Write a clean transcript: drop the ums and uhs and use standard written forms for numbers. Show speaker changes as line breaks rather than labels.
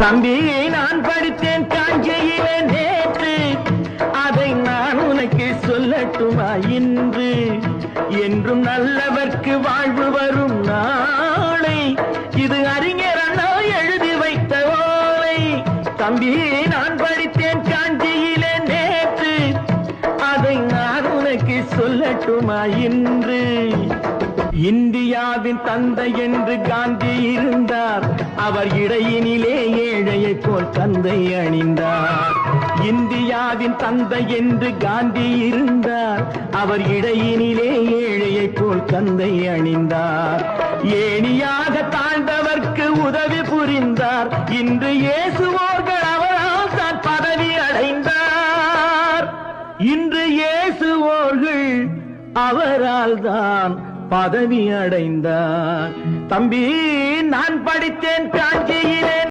தம்பி, நான் படித்தேன் காஞ்சியிலே நேற்று, அதை நான் உனக்கு சொல்லட்டுமா இன்று? என்றும் நல்லவர்க்கு வாழ்வு வரும் நாளை, இது அறிஞர் அண்ணா எழுதி வைத்த ஓலை. தம்பி, நான் படித்தேன் காஞ்சியிலே நேற்று, அதை நான் உனக்கு சொல்லட்டுமா இன்று? இந்தியாவின் தந்தை என்று காந்தி இருந்தார், அவர் இடையினிலே ஏழையை போல் தந்தை அணிந்தார். இந்தியாவின் தந்தை என்று காந்தி இருந்தார், அவர் இடையினிலே ஏழையை போல் தந்தை அணிந்தார். ஏணியாக தாழ்ந்தவர்க்கு உதவி புரிந்தார், இன்று இயேசுவோர்கள் அவரால் தான் பதவி அடைந்தார். இன்று இயேசுவோர்கள் அவரால் தான் பதவி அடைந்தார். தம்பி, நான் படித்தேன் காஞ்சியில்